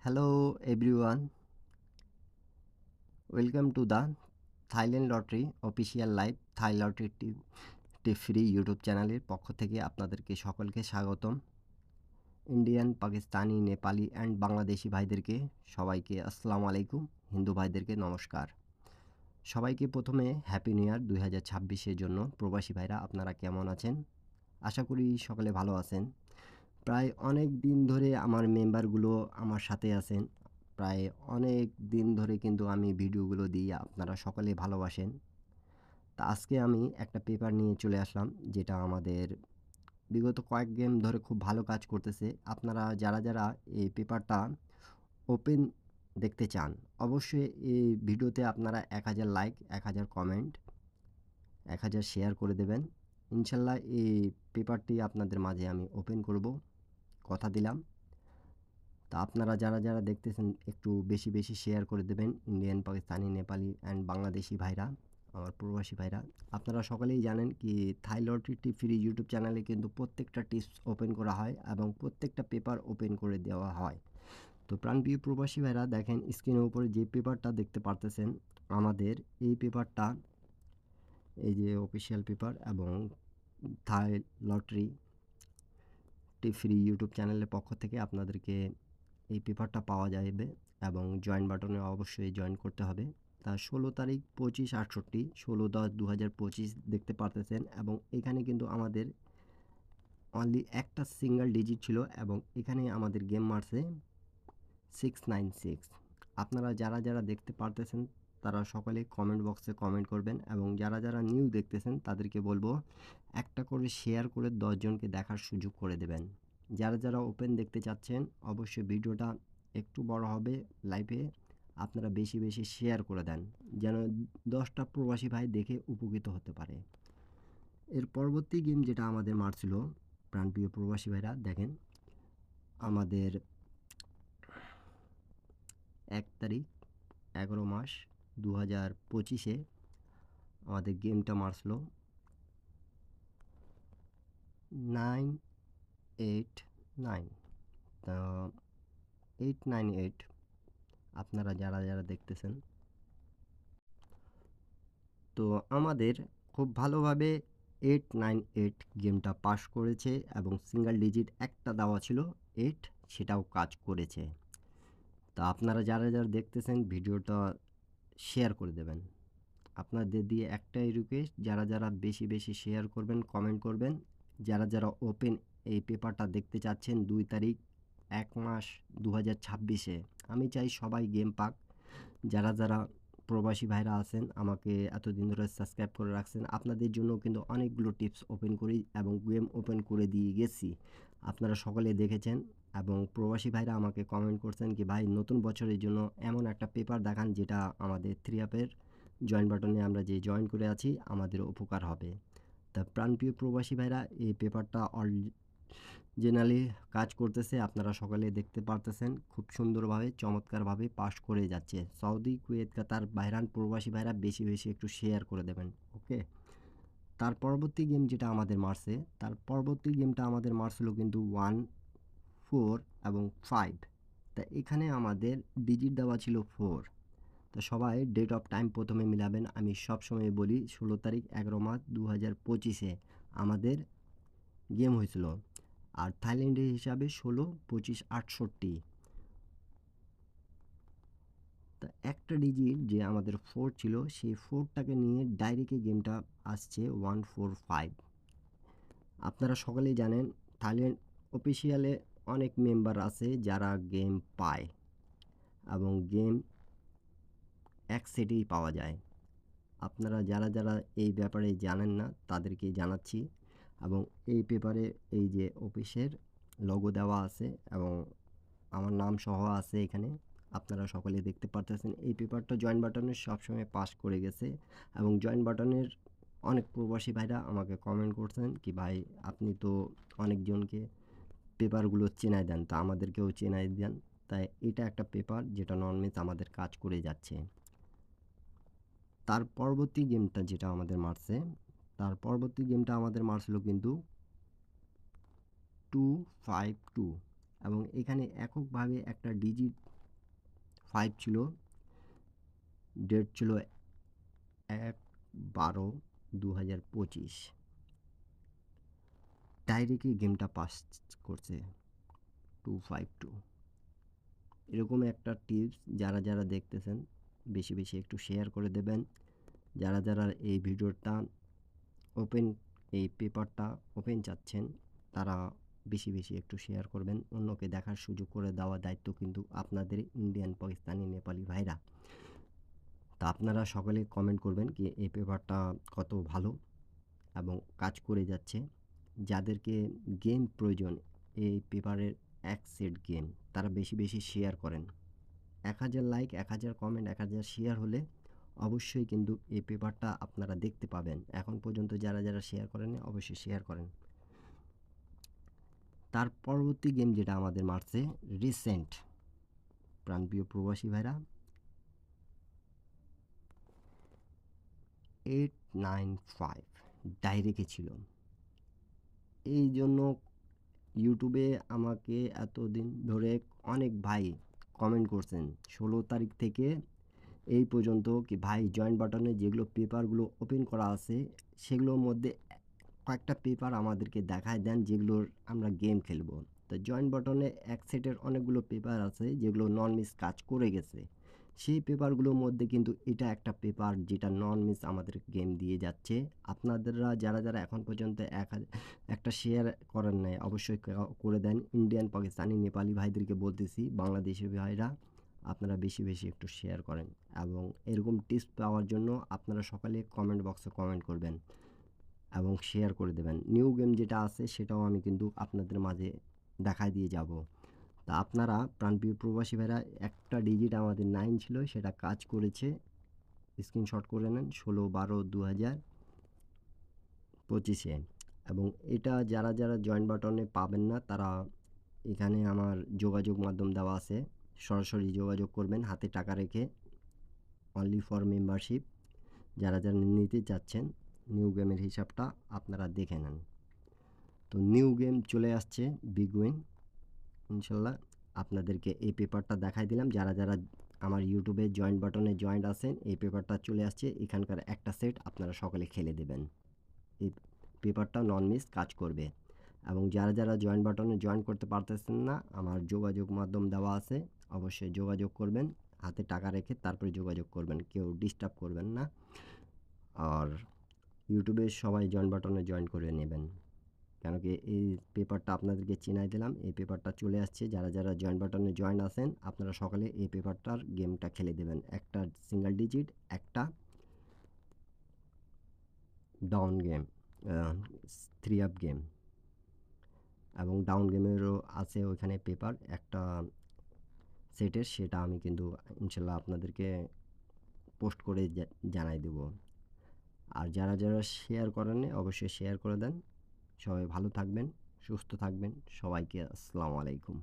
Hello everyone, welcome to the Thailand Lottery Official Live Thai Lottery free YouTube চ্যানেলের পক্ষ থেকে আপনাদেরকে সকলকে স্বাগতম। ইন্ডিয়ান, পাকিস্তানি, নেপালি অ্যান্ড বাংলাদেশি ভাইদেরকে সবাইকে আসসালামু আলাইকুম, হিন্দু ভাইদেরকে নমস্কার। সবাইকে প্রথমে হ্যাপি নিউ ইয়ার 2026-এর জন্য। প্রবাসী ভাইরা আপনারা কেমন আছেন? আশা করি সকলে ভালো আছেন। প্রায় অনেক দিন ধরে আমার মেম্বারগুলো আমার সাথে আছেন। প্রায় অনেক দিন ধরে কিন্তু আমি ভিডিওগুলো দিই, আপনারা সকলে ভালোবাসেন। তা আজকে আমি একটা পেপার নিয়ে চলে আসলাম, যেটা আমাদের বিগত কয়েক গেম ধরে খুব ভালো কাজ করতেছে। আপনারা যারা এই পেপারটা ওপেন দেখতে চান, অবশ্যই এই ভিডিওতে আপনারা 1000 লাইক, 1000 কমেন্ট, 1000 শেয়ার করে দেবেন। ইনশাল্লাহ এই পেপারটি আপনাদের মাঝে আমি ওপেন করব, কথা দিলাম। তা আপনারা যারা দেখতেছেন একটু বেশি শেয়ার করে দেবেন। ইন্ডিয়ান, পাকিস্তানি, নেপালি অ্যান্ড বাংলাদেশি ভাইরা, আমার প্রবাসী ভাইরা, আপনারা সকলেই জানেন কি থাই লটারি ফ্রি ইউটিউব চ্যানেলে কিন্তু প্রত্যেকটা টিপস ওপেন করা হয় এবং প্রত্যেকটা পেপার ওপেন করে দেওয়া হয়। তো প্রাণপ্রিয় প্রবাসী ভাইরা, দেখেন স্ক্রিনের উপরে যে পেপারটা দেখতে পারতেছেন, আমাদের এই পেপারটা, এই যে অফিসিয়াল পেপার এবং থাই লটারি ফ্রি ইউটিউব চ্যানেলের পক্ষ থেকে আপনাদেরকে এই পেপারটা পাওয়া যাবে এবং জয়েন বাটনে অবশ্যই জয়েন করতে হবে। তা 16 তারিখ 25/68 16/10/2025 দেখতে পারতেছেন এবং এখানে কিন্তু আমাদের অনলি একটা সিঙ্গেল ডিজিট ছিল এবং এখানে আমাদের গেম মারছে 696। আপনারা যারা দেখতে পারতেছেন তারা সকলে কমেন্ট বক্সে কমেন্ট করবেন এবং যারা নিউ দেখতেছেন তাদেরকে বলবো একটা করে শেয়ার করে 10 জনকে দেখার সুযোগ করে দেবেন। যারা ওপেন দেখতে চাচ্ছেন অবশ্যই ভিডিওটা একটু বড় হবে, লাইভে আপনারা বেশি শেয়ার করে দেন, যেন 10টা প্রবাসী ভাই দেখে উপকৃত হতে পারে। এর পরবর্তী গেম যেটা আমাদের মারছিল, প্রাণপ্রিয় প্রবাসী ভাইরা দেখেন, আমাদের 1 তারিখ 11 মাস 2025-এ আমাদের গেমটা মারছিল 989। তো 898 আপনারা যারা দেখতেছেন, তো আমাদের খুব ভালোভাবে 898 গেমটা পাস করেছে এবং সিঙ্গেল ডিজিট একটা দেওয়া ছিল 8, সেটাও কাজ করেছে। তা আপনারা যারা দেখতেছেন ভিডিওটা শেয়ার করে দেবেন। আপনাদের দিয়ে একটাই রিকোয়েস্ট, যারা বেশি শেয়ার করবেন, কমেন্ট করবেন। যারা ওপেন এই পেপারটা দেখতে চাচ্ছেন 2 তারিখ 1 মাস 2026-এ, আমি চাই সবাই গেম পাক। যারা প্রবাসী ভাইরা আছেন আমাকে এতদিন ধরে সাবস্ক্রাইব করে রাখছেন, আপনাদের জন্য কিন্তু অনেকগুলো টিপস ওপেন করি এবং গেম ওপেন করে দিয়ে গেছি, আপনারা সকলে দেখেছেন। এবং প্রবাসী ভাইরা আমাকে কমেন্ট করছেন কি ভাই নতুন বছরের জন্য এমন একটা পেপার দেখান যেটা আমাদের 3 অ্যাপের জয়েন বাটনে আমরা যে জয়েন করে আছি আমাদের উপকার হবে। তা প্রাণপ্রিয় প্রবাসী ভাইরা, এই পেপারটা অরিজিনালি কাজ করতেছে, আপনারা সকলে দেখতে পারতেছেন খুব সুন্দরভাবে চমৎকারভাবে পাস করে যাচ্ছে। সৌদি, কুয়েত, কাতার, বাহরাইন প্রবাসী ভাইরা বেশি একটু শেয়ার করে দেবেন, ওকে। তার পরবর্তী গেম যেটা আমাদের মারছে, তার পরবর্তী গেমটা আমাদের মারছিল কিন্তু 1, 4 এবং 5। তা এখানে আমাদের ডিজিট দেওয়া ছিল 4। তো সবাই ডেট অফ টাইম প্রথমে মিলাবেন। আমি সবসময় বলি 16 তারিখ 11 মাস 2025-এ আমাদের গেম হয়েছিল, আর থাইল্যান্ডের হিসাবে 16, 25, 68। তা একটা ডিজিট যে আমাদের 4 ছিল, সেই 4টাকে নিয়ে ডাইরেক্ট গেমটা আসছে 145। আপনারা সকলেই জানেন থাইল্যান্ড অফিসিয়ালে অনেক মেম্বার আছে যারা গেম পায় এবং গেম এক সেটেই পাওয়া যায়। আপনারা যারা এই ব্যাপারে জানেন না তাদেরকে জানাচ্ছি। এবং এই পেপারে এই যে অফিসের লোগো দেওয়া আছে এবং আমার নাম সহ আছে এখানে, আপনারা সকলে দেখতে পারতেছেন। এই পেপারটা জয়েন বাটনের সবসময় পাস করে গেছে এবং জয়েন বাটনের অনেক প্রবাসী ভাইরা আমাকে কমেন্ট করছেন কি ভাই আপনি তো অনেকজনকে পেপারগুলো চেনাই দেন, তা আমাদেরকেও চেনাই দেন। তাই এটা একটা পেপার যেটা নন-মিস আমাদের কাজ করে যাচ্ছে। তার পরবর্তী গেমটা যেটা আমাদের মারছে, তার পরবর্তী গেমটা আমাদের মারছিল কিন্তু 252। এবং এখানে এককভাবে একটা ডিজিট 5 ছিল, ডেট ছিল 1/12/2025। ডাইরেক্টই গেমটা পাস করছে 252। এরকম একটা টিপস যারা দেখতেছেন বেশি বেশি একটু শেয়ার করে দেবেন। যারা এই ভিডিওটা ওপেন, এই পেপারটা ওপেন চাচ্ছেন, তারা বেশি বেশি একটু শেয়ার করবেন। অন্যকে দেখার সুযোগ করে দেওয়ার দায়িত্ব কিন্তু আপনাদের, ইন্ডিয়ান, পাকিস্তানি, নেপালি ভাইরা। তা আপনারা সকলে কমেন্ট করবেন কি এই পেপারটা কত ভালো এবং কাজ করে যাচ্ছে। যাদেরকে গেম প্রয়োজন এই পেপারের এক সেট গেম, তারা বেশি বেশি শেয়ার করেন। 1000 লাইক, 1000 কমেন্ট, 1000 শেয়ার হলে অবশ্যই কিন্তু এই পেপারটা আপনারা দেখতে পাবেন। এখন পর্যন্ত যারা শেয়ার করেননি অবশ্যই শেয়ার করেন। তার পরবর্তী গেম যেটা আমাদের মারছে রিসেন্ট, প্রাণপ্রিয় প্রবাসী ভাইরা, 895 ডাইরেক্টে ছিল। এই জন্য ইউটিউবে আমাকে এতদিন ধরে অনেক ভাই কমেন্ট করছেন 16 তারিখ থেকে এই পর্যন্ত কি ভাই জয়েন বাটনে যেগুলো পেপারগুলো ওপেন করা আছে সেগুলোর মধ্যে কয়েকটা পেপার আমাদেরকে দেখায় দেন যেগুলোর আমরা গেম খেলবো। তো জয়েন বাটনে এক সেটের অনেকগুলো পেপার আছে যেগুলো নন মিস কাজ করে গেছে। সেই পেপারগুলোর মধ্যে কিন্তু এটা একটা পেপার যেটা নন মিস আমাদের গেম দিয়ে যাচ্ছে। আপনাদেররা যারা এখন পর্যন্ত একটা শেয়ার করেন নাই অবশ্যই করে দেন। ইন্ডিয়ান, পাকিস্তানি, নেপালি ভাইদেরকে বলতেছি, বাংলাদেশি ভাইরা আপনারা বেশি বেশি একটু শেয়ার করেন এবং এরকম টিপস পাওয়ার জন্য আপনারা সকালে কমেন্ট বক্সে কমেন্ট করবেন এবং শেয়ার করে দেবেন। নিউ গেম যেটা আছে সেটাও আমি কিন্তু আপনাদের মাঝে দেখায় দিয়ে যাব। তা আপনারা প্রাণপ্রিয় প্রবাসী ভাইরা, একটা ডিজিট আমাদের 9 ছিল, সেটা কাজ করেছে। স্ক্রিনশট করে নেন 16/12/2025-এ। এবং এটা যারা জয়েন বাটনে পাবেন না তারা এখানে আমার যোগাযোগ মাধ্যম দেওয়া আছে, সরাসরি যোগাযোগ করবেন হাতে টাকা রেখে। Only for membership. যারা নিতে চাচ্ছেন নিউ গেমের হিসাবটা আপনারা দেখে নেন। তো নিউ গেম চলে আসছে বিগ উইন, ইনশাল্লাহ আপনাদেরকে এই পেপারটা দেখাই দিলাম। যারা আমার ইউটিউবে জয়েন্ট বাটনে জয়েন্ট আছেন, এই পেপারটা চলে আসছে। এখানকার একটা সেট আপনারা সকলে খেলে দেবেন। এই পেপারটা নন মিস কাজ করবে। এবং যারা জয়েন্ট বাটনে জয়েন করতে পারতেছেন না, আমার যোগাযোগ মাধ্যম দেওয়া আছে, অবশ্যই যোগাযোগ করবেন হাতে টাকা রেখে, তারপরে যোগাযোগ করবেন, কেউ ডিস্টার্ব করবেন না। আর ইউটিউবে সবাই জয়েন বাটনে জয়েন করে নেবেন, কেন কি এই পেপারটা আপনাদেরকে চিনাই দিলাম। এই পেপারটা চলে আসছে। যারা জয়েন বাটনে জয়েন আছেন আপনারা সকালে এই পেপারটার গেমটা খেলে দেবেন। একটা সিঙ্গেল ডিজিট, একটা ডাউন গেম, 3 আপ গেম এবং ডাউন গেমেরও আছে ওইখানে পেপার একটা সেটের, সেটা আমি কিন্তু ইনশাল্লাহ আপনাদেরকে পোস্ট করে জানাই দেব। আর যারা শেয়ার করেননি অবশ্যই শেয়ার করে দেন। সবাই ভালো থাকবেন, সুস্থ থাকবেন। সবাইকে আসসালামু আলাইকুম।